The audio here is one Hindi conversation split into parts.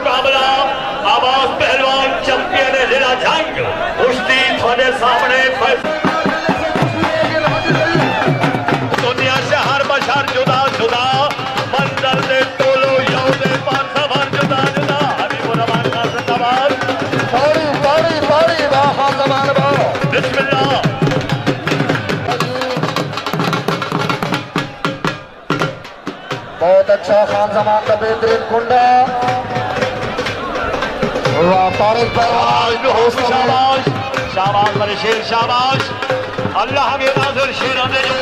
मुकाबला आवाज पहलवान चैंपियन जिला जंग कुश्ती थोड़े सामने दुनिया शहर बशर जुदा जुदा मंजर दे टोलो यौदे पांचवर जुदा जुदा हबीबुर रहमान का जिंदाबाद ताड़ी ताड़ी ताड़ी वाह जमान बा बिस्मिल्लाह बहुत अच्छा खान जमान का बेहतरीन कुंडा शाबाश शाबाश मेरे शेर शाबाश अल्लाह के नाज़र शेरों ने जो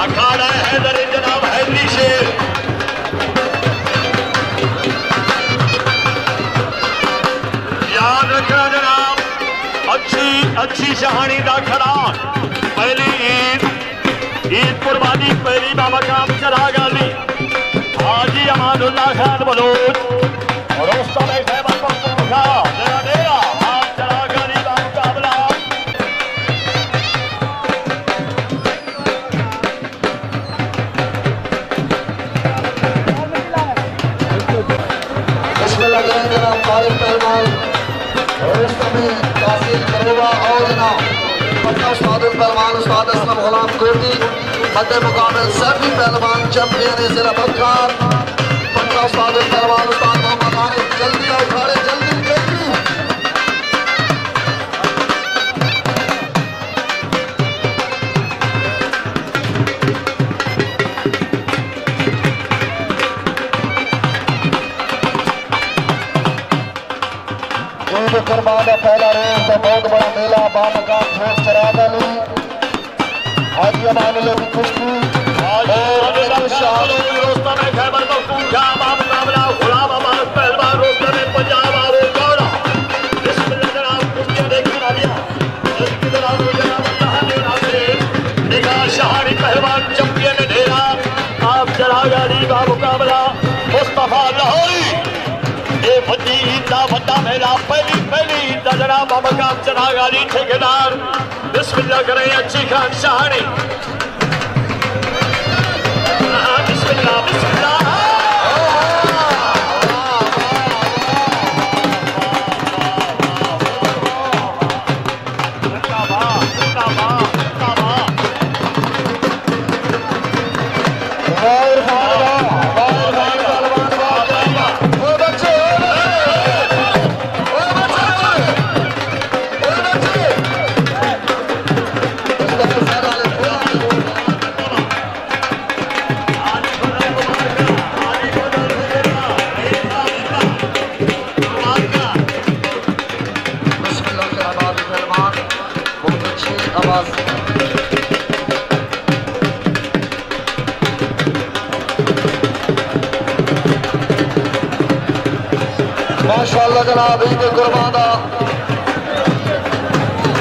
अखाड़ा हैदर जनाब हैदरी शेर याद रखना जनाब अच्छी शहानी का खड़ा पहली ईद कुर्बानी पहली बामकाम चला गाली हाजी अमानुल्लाह खान बलोच और उस्ताद खैबर पख्तूनख्वा जरा डेरा हाथ चला गाली का मुकाबला इसमें लग रहे हैं जनाब तारिक पहलवान और इसमें तासील करोगा और जनाब पटना उस्ताद पहलवान उस्ताद असलम गुलाम कोटी मध्य मुकाबले सभी पहलवान चैंपियन जिला बदखार पटना उस्ताद पहलवान उस्ताद मोहम्मद आरिफ जल्दी आओ खड़े जल्दी जल्दी ईद कुर्बान का पहला रोज तो बहुत बड़ा मेला बामकाम ठोक चरागली हाजी अमानुल्लाह की कुश्ती खैबर पख्तूनख्वा मुकाबला गुलाम अहमद पहलवान रोस्तर पंजाब और गौड़ा बिस्मिल्लाह जनाब कुश्तियां देखी राजिया इसकी जनाब जनाब अल्लाह ने नाज़रीन निगाह शहानी पहलवान चैंपियन डेरा आप चला गाड़ी का मुकाबला मुस्तफा लाहौरी ये वड्डी ईद का वड्डा मेला पहली ईद का जनाब बामकाम चला गाड़ी ठेकेदार बिस्मिल्लाह करें अच्छी खान शहानी बिस्मिल्लाह बिस्मिल्लाह माशाअल्लाह जनाब ईद कुर्बान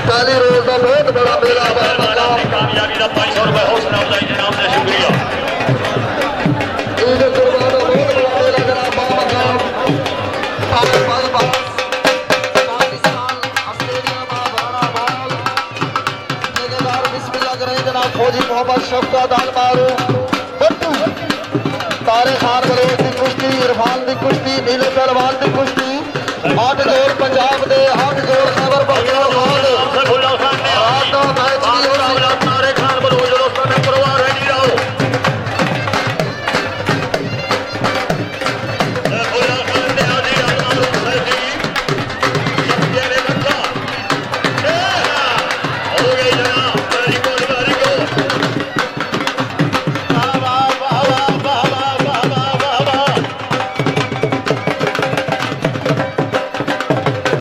पहली रोज का बहुत बड़ा मेला कामयाबी का 500 रुपए हौसला अफजाई जनाब से शुक्रिया ईद कुर्बान बहुत बड़ा मेला जनाब बामकाम पाकिस्तान ऑस्ट्रेलिया ठेकेदार बिस्मिल्लाह करें जनाब फौजी मोहम्मद शफकत अल मारूफ बट्टू तारे खान बलोच की कुश्ती इरफान की कुश्ती नीले पहलवान की कुश्ती 8 जोड़ पंजाब दे 8 जोड़ खैबर पख्तूनख्वा